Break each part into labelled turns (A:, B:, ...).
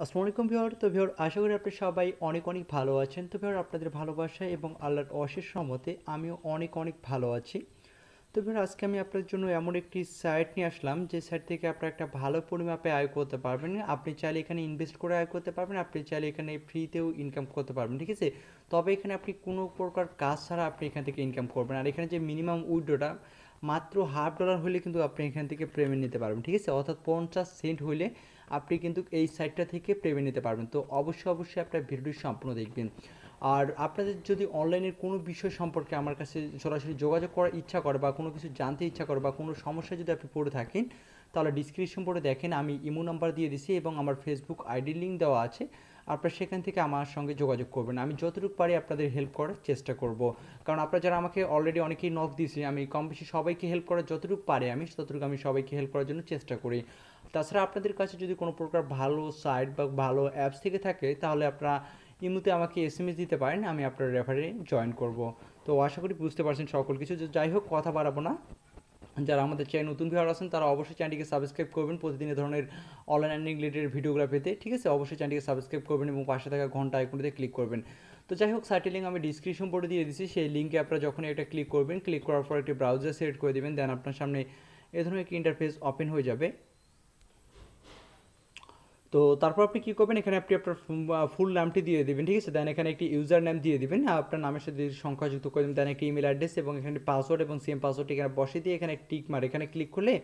A: আসসালামু আলাইকুম ভিউয়ার। তো ভিউয়ার, আশা করি আপনি সবাই অনেক অনেক ভালো আছেন। তো ভিউয়ার, আপনাদের ভালোবাসা এবং আল্লাহর অশেষ রহমতে আমিও অনেক অনেক ভালো আছি। তো ভিউয়ার, আজকে আমি আপনার জন্য এমন একটি সাইট নিয়ে আসলাম যে সাইট থেকে আপনারা একটা ভালো পরিমাপে আয় করতে পারবেন। আপনি চাইলে এখানে ইনভেস্ট করে আয় করতে পারবেন, আপনি চাইলে এখানে ফ্রিতেও ইনকাম করতে পারবেন, ঠিক আছে। তবে এখানে আপনি কোনো প্রকার কাজ ছাড়া আপনি এখান থেকে ইনকাম করবেন। আর এখানে যে মিনিমাম উইথড্রটা মাত্র $1/2 হলে কিন্তু আপনি এখান থেকে পেমেন্ট নিতে পারবেন, ঠিক আছে। অর্থাৎ 50 সেন্ট হলে আপনি কিন্তু এই সাইটটা থেকে পেমেন্ট নিতে পারবেন। তো অবশ্যই আপনার ভিডিওটি সম্পূর্ণ দেখবেন। আর আপনাদের যদি অনলাইনের কোনো বিষয় সম্পর্কে আমার কাছে সরাসরি যোগাযোগ করার ইচ্ছা করে বা কোনো কিছু জানতে ইচ্ছা করে বা কোনো সমস্যা যদি আপনি পড়ে থাকেন, তাহলে ডিসক্রিপশন বোর্ডে দেখেন আমি ইমো নাম্বার দিয়ে দিছি এবং আমার ফেসবুক আইডি লিঙ্ক দেওয়া আছে। আপনারা সেখান থেকে আমার সঙ্গে যোগাযোগ করবেন। আমি যতটুকু পারি আপনাদের হেল্প করার চেষ্টা করব। কারণ আপনারা যারা আমাকে অলরেডি অনেকেই নক দিয়েছে, আমি কম বেশি সবাইকে হেল্প করার যতটুকু পারি আমি ততটুকু আমি সবাইকে হেল্প করার জন্য চেষ্টা করি। তাছাড়া আপনাদের কাছে যদি কোনো প্রকার ভালো সাইট বা ভালো অ্যাপস থেকে থাকে, তাহলে আপনারা ইমুতে আমাকে এসএমএস দিতে পারেন, আমি আপনার রেফারে জয়েন করব। তো আশা করি বুঝতে পারছেন সকল কিছু। যাই হোক, কথা বাড়াবো না। যারা আমাদের চ্যানেল নতুন ভিউয়ার আছেন তারা অবশ্যই চ্যানেলটিকে সাবস্ক্রাইব করবেন প্রতিদিন এ ধরনের অনলাইন আর্নিং রিলেটেড ভিডিওগুলো পেতে, ঠিক আছে। অবশ্যই চ্যানেলটিকে সাবস্ক্রাইব করবেন এবং পাশে থাকা ঘন্টা আইকনটিতে ক্লিক করবেন। তো যাই হোক, সাইটের লিঙ্ক আমি ডিসক্রিপশন বোর্ডে দিয়ে দিচ্ছি। সেই লিঙ্কে আপনারা যখন এটা ক্লিক করবেন, ক্লিক করার পর একটি ব্রাউজার সিলেক্ট করে দেবেন, দেন আপনার সামনে এ ধরনের একটি ইন্টারফেস ওপেন হয়ে যাবে। তো তারপর আপনি কী করবেন, এখানে আপনি আপনার ফুল নামটি দিয়ে দেবেন, ঠিক আছে। দেন এখানে একটি ইউজার নেম দিয়ে দিবেন, আপনার নামের সাথে সংখ্যাযুক্ত করে দেবেন। দেন একটি ইমেল অ্যাড্রেস এবং এখানে পাসওয়ার্ড এবং সেম পাসওয়ার্ড এখানে বসিয়ে দিয়ে এখানে টিক মার এখানে ক্লিক করলে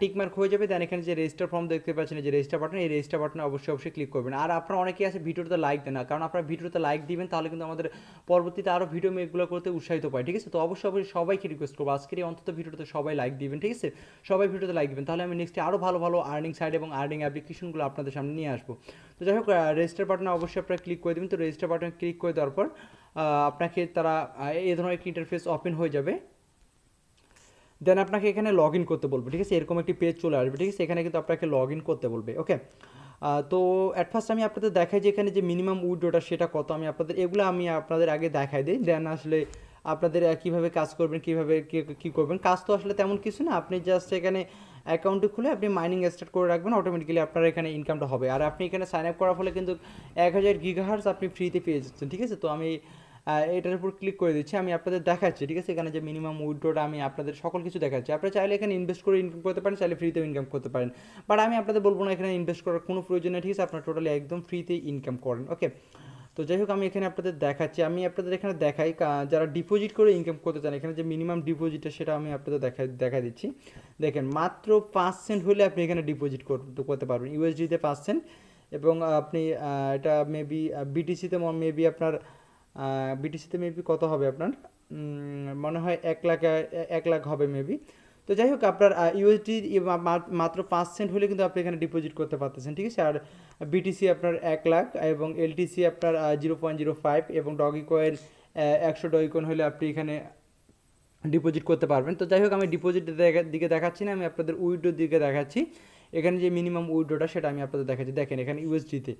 A: টিক মার্ক হয়ে যাবে। দেন এখানে যে রেজিস্টার ফর্ম দেখতে পাচ্ছেন, যে রেজিস্টার বাটন, এই রেজিস্টার বাটনে অবশ্যই ক্লিক করবেন। আর আপনারা অনেকেই আছে ভিডিওতে লাইক দেন না, কারণ আপনারা ভিডিওতে লাইক দিবেন তাহলে কিন্তু আমাদের পরবর্তীতে আরও ভিডিও মেকগুলো করতে উৎসাহিত পায়, ঠিক আছে। তো অবশ্যই সবাইকে রিকোয়েস্ট করবো আজকের এই অন্তত ভিডিওতে সবাই লাইক দিবেন, ঠিক আছে। সবাই ভিডিওতে লাইক দিবেন, তাহলে আমি নেক্সটে আরও ভালো ভালো আর্নিং সাইট এবং আর্নিং অ্যাপ্লিকেশনগুলো আপনাদের সামনে নিয়ে আসবো। তো যাই হোক, রেজিস্টার বাটনে অবশ্যই আপনারা ক্লিক করে দেবেন। তো রেজিস্টার বাটনে ক্লিক করে দেওয়ার পর আপনাকে তারা এই ধরনের একটি ইন্টারফেস ওপেন হয়ে যাবে। দেন আপনাকে এখানে লগ ইন করতে বলবে, ঠিক আছে। এরকম একটি পেজ চলে আসবে, ঠিক আছে। এখানে কিন্তু আপনাকে লগ ইন করতে বলবে, ওকে। তো অ্যাট ফার্স্ট আমি আপনাদের দেখাই যে এখানে যে মিনিমাম উইথড্রটা সেটা কত, আমি আপনাদের আগে দেখাই দিই। দেন আসলে আপনাদের কীভাবে কাজ করবেন, কীভাবে কী করবেন। কাজ তো আসলে তেমন কিছু না, আপনি জাস্ট এখানে অ্যাকাউন্টটি খুলে আপনি মাইনিং স্টার্ট করে রাখবেন, অটোমেটিক্যালি আপনার এখানে ইনকামটা হবে। আর আপনি এখানে সাইন আপ করার ফলে কিন্তু 1000 গিগাহার্টজ আপনি ফ্রিতে পেয়ে যাচ্ছেন, ঠিক আছে। তো আমি এটার উপর ক্লিক করে দিচ্ছি, আমি আপনাদের দেখাচ্ছি, ঠিক আছে। এখানে যে মিনিমাম উইথড্রটা আমি আপনাদের সকল কিছু দেখাচ্ছি। আপনারা চাইলে এখানে ইনভেস্ট করে ইনকাম করতে পারেন, চাইলে ফ্রিতেও ইনকাম করতে পারেন। বাট আমি আপনাদের বলবো না এখানে ইনভেস্ট করার কোনো প্রয়োজন নেই, ঠিক আছে। আপনারা টোটালি একদম ফ্রিতে ইনকাম করেন, ওকে। তো যাই হোক, আমি এখানে আপনাদের দেখাচ্ছি, আমি আপনাদের এখানে দেখাই যারা ডিপোজিট করে ইনকাম করতে চান, এখানে যে মিনিমাম ডিপোজিটটা সেটা আমি আপনাদের দেখা দিচ্ছি। দেখেন, মাত্র 5 সেন্ট হলে আপনি এখানে ডিপোজিট করতে পারবেন, ইউএসডিতে 5 সেন্ট। এবং আপনি এটা মেবি বিটিসিতে মেবি আপনার বিটিসিতে মেবি কত হবে আপনার, মনে হয় 1 লাখ 1 লাখ হবে মেবি। তো যাই হোক, আপনার ইউএসডি মাত্র 5 সেন্ট হলে কিন্তু আপনি এখানে ডিপোজিট করতে পারতেছেন, ঠিক আছে। আর বিটিসি আপনার 1 লাখ এবং এলটিসি আপনার 0.05 এবং ডগি কয়েন 100 ডগি কয়েন হলে আপনি এখানে ডিপোজিট করতে পারবেন। তো যাই হোক, আমি ডিপোজিটের দিকে দেখাচ্ছি না, আমি আপনাদের উইথড্রোর দিকে দেখাচ্ছি। এখানে যে মিনিমাম উইথড্রোটা সেটা আমি আপনাদের দেখাচ্ছি। দেখেন, এখানে ইউএসডিতে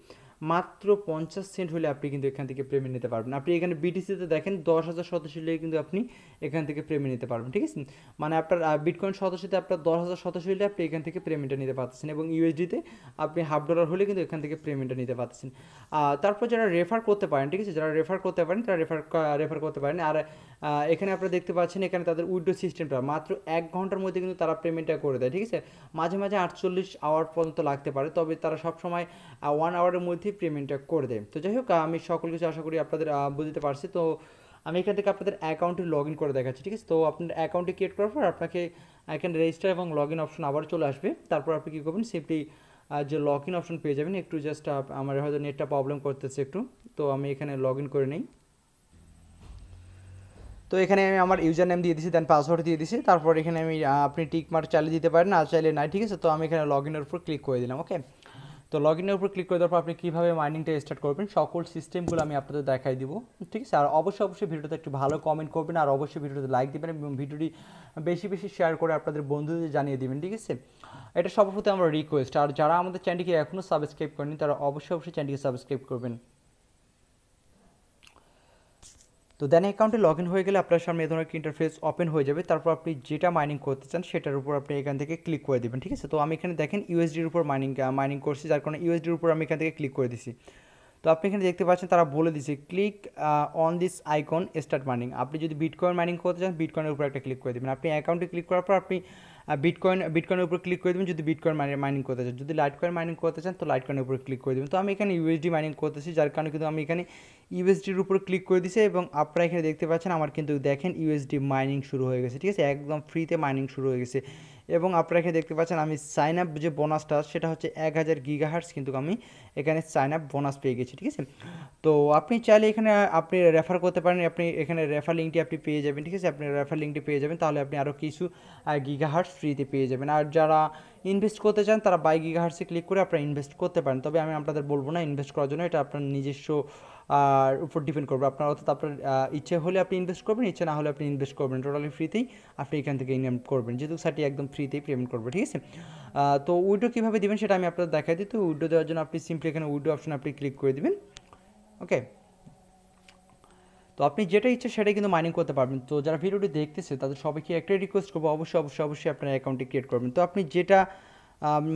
A: মাত্র 50 সেন্ট হলে আপনি কিন্তু এখান থেকে পেমেন্ট নিতে পারবেন। আপনি এখানে বিটিসিতে দেখেন 10,000 সদস্য হলে কিন্তু আপনি এখান থেকে পেমেন্ট নিতে পারবেন, ঠিক আছে। মানে আপনার বিটকয়েন সদস্যতে আপনার 10,000 সদস্য হলে আপনি এখান থেকে পেমেন্টটা নিতে পারতেছেন, এবং ইউএসডিতে আপনি $1/2 হলে কিন্তু এখান থেকে পেমেন্টটা নিতে পারতেছেন। তারপর যারা রেফার করতে পারেন, ঠিক আছে, যারা রেফার করতে পারেন তারা রেফার করতে পারেন। আর এখানে আপনারা দেখতে পাচ্ছেন এখানে তাদের উইথড্র সিস্টেমটা মাত্র 1 ঘন্টার মধ্যে কিন্তু তারা পেমেন্টটা করে দেয়, ঠিক আছে। মাঝে মাঝে 48 আওয়ার পর্যন্ত লাগতে পারে, তবে তারা সবসময় 1 আওয়ারের মধ্যেই পেমেন্টটা করে দেয়। তো যাই হোক, আমি সকল কিছু আশা করি আপনাদের বুঝতে পারছি। তো আমি এখান থেকে আপনাদের অ্যাকাউন্টে লগ ইন করে দেখাচ্ছি, ঠিক আছে। তো আপনার অ্যাকাউন্টে ক্রিয়েট করার পর আপনাকে এখানে রেজিস্টার এবং লগ ইন অপশন আবার চলে আসবে। তারপর আপনি কী করবেন, সিম্পলি যে লগ ইন অপশন পেয়ে যাবেন। একটু জাস্ট আমার হয়তো নেটটা প্রবলেম করতেছে একটু, তো আমি এখানে লগ ইন করে নিই। তো এখানে আমি আমার ইউজার নেম দিয়ে দিছি, দেন পাসওয়ার্ড দিয়ে দিছি। তারপর এখানে আমি আপনি টিক মার্ক চালিয়ে দিতে পারেন, না চাইলে নাই, ঠিক আছে। তো আমি এখানে লগ ইনের উপর ক্লিক করে দিলাম, ওকে। তো লগ ইনের উপর ক্লিক করে দেওয়ার পর আপনি কীভাবে মাইনিংটা স্টার্ট করবেন সকল সিস্টেমগুলো আমি আপনাদের দেখাই দিব, ঠিক আছে। আর অবশ্যই ভিডিওতে একটু ভালো কমেন্ট করবেন, আর অবশ্যই ভিডিওতে লাইক দেবেন এবং ভিডিওটি বেশি শেয়ার করে আপনাদের বন্ধুদের জানিয়ে দেবেন, ঠিক আছে। এটা সর্বপ্রথম আমার রিকোয়েস্ট। আর যারা আমাদের চ্যানেলটিকে এখনও সাবস্ক্রাইব করেনি তারা অবশ্যই চ্যানেলটিকে সাবস্ক্রাইব করবেন। তো দেন অ্যাকাউন্টে লগ ইন হয়ে গেলে আপনার সামনে এই ধরনের একটা ইন্টারফেস ওপেন হয়ে যাবে। তারপর আপনি যেটা মাইনিং করতে চান সেটার উপর আপনি এখান থেকে ক্লিক করে দেবেন, ঠিক আছে? তো আমি এখানে দেখেন ইউএসডির উপর মাইনিং করছি, যার কারণে ইউএসডির উপর আমি এখান থেকে ক্লিক করে দিছি। তো আপনি এখানে দেখতে পাচ্ছেন তারা বলে দিছে click on this icon start mining. আপনি যদি বিটকয়েন মাইনিং করতে চান বিটকয়েনের উপর একটা ক্লিক করে দেবেন। আপনি অ্যাকাউন্টে ক্লিক করার পর আপনি বিটকয়েনের উপর ক্লিক করে দেবেন যদি বিটকয়েন মাইনিং করতে চান। যদি লাইটকয়েন মাইনিং করতে চান তো লাইটকয়েনের উপর ক্লিক করে দেবেন। তো আমি এখানে ইউএসডি মাইনিং করতেছি, যার কারণে কিন্তু আমি এখানে ইউএসডির উপর ক্লিক করে দিছি এবং আপনারা এখানে দেখতে পাচ্ছেন আমার কিন্তু দেখেন ইউএসডি মাইনিং শুরু হয়ে গেছে, ঠিক আছে? একদম ফ্রিতে মাইনিং শুরু হয়ে গেছে এবং আপনারা এখানে দেখতে পাচ্ছেন আমি সাইন আপ যে বোনাসটা সেটা হচ্ছে 1000 গিগাহার্টজ কিন্তু আমি এখানে সাইন আপ বোনাস পেয়ে গেছি, ঠিক আছে? তো আপনি চাইলে এখানে আপনি রেফার করতে পারেন, আপনি এখানে রেফার লিঙ্কটি আপনি পেয়ে যাবেন, ঠিক আছে? আপনি রেফার লিঙ্কটি পেয়ে যাবেন, তাহলে আপনি আরও কিছু গিগাহার্টজ ফ্রিতে পেয়ে যাবেন। আর যারা ইনভেস্ট করতে চান তারা বাই গিগাহার্টসে ক্লিক করে আপনারা ইনভেস্ট করতে পারেন, তবে আমি আপনাদের বলবো না ইনভেস্ট করার জন্য, এটা আপনার নিজস্ব উপর ডিপেন্ড করবে। আপনার অর্থাৎ আপনার ইচ্ছে হলে আপনি ইনভেস্ট করবেন, ইচ্ছে না হলে আপনি ইনভেস্ট করবেন, টোটালি ফ্রিতেই আপনি এখান থেকে ইনকাম করবেন, যেহেতু সাইটটি একদম ফ্রিতেই পেমেন্ট করবে, ঠিক আছে? তো উইড্রো কীভাবে দেবেন সেটা আমি আপনাদের দেখাই দিই। তো উইড্রো দেওয়ার জন্য আপনি সিম্পলি এখানে উইড্রো অপশন আপনি ক্লিক করে দেবেন, ওকে? তো আপনি যেটা ইচ্ছে সেটাই কিন্তু মাইনিং করতে পারবেন। তো যারা ভিডিওটি দেখতেছে তাদের সবাইকে একটাই রিকোয়েস্ট করবো, অবশ্যই আপনার অ্যাকাউন্টটি ক্রিয়েট করবেন। তো আপনি যেটা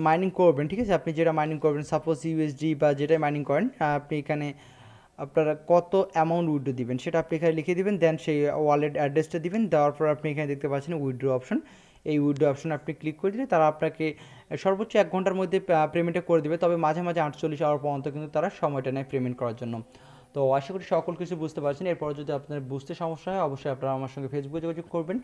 A: মাইনিং করবেন, ঠিক আছে? আপনি যেটা মাইনিং করবেন সাপোজ ইউএসডি বা যেটাই মাইনিং করেন, আপনি এখানে আপনারা কত অ্যামাউন্ট উইথড্র দিবেন সেটা আপনি এখানে লিখে দিবেন, দেন সেই ওয়ালেট অ্যাড্রেসটা দিবেন। দেওয়ার পর আপনি এখানে দেখতে পাচ্ছেন উইথড্র অপশন, এই উইথড্র অপশন আপনি ক্লিক করে দিলে তারা আপনাকে সর্বোচ্চ 1 ঘন্টার মধ্যে পেমেন্টটা করে দেবে, তবে মাঝে মাঝে 48 আওয়ার পর্যন্ত কিন্তু তারা সময়টা নেয় পেমেন্ট করার জন্য। তো আশা করি সকল কিছু বুঝতে পারছেন। এরপর যদি আপনার বুঝতে সমস্যা হয় অবশ্যই আপনারা আমার সঙ্গে ফেসবুকে যোগাযোগ করবেন,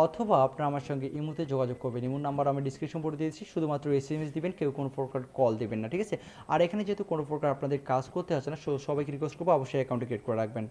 A: অথবা আপনারা আমার সঙ্গে ইমোতে যোগাযোগ করবেন। ইমোর নাম্বার আমি ডিসক্রিপশন করে দিয়েছি, শুধুমাত্র এসএমএস দিবেন, কেউ কোনো প্রকার কল দেবেন না, ঠিক আছে? আর এখানে যেহেতু কোনো প্রকার আপনাদের কাজ করতে হচ্ছে না, সবাইকে রিকোয়েস্ট করবো অবশ্যই অ্যাকাউন্টে ক্রিয়েট করে রাখবেন।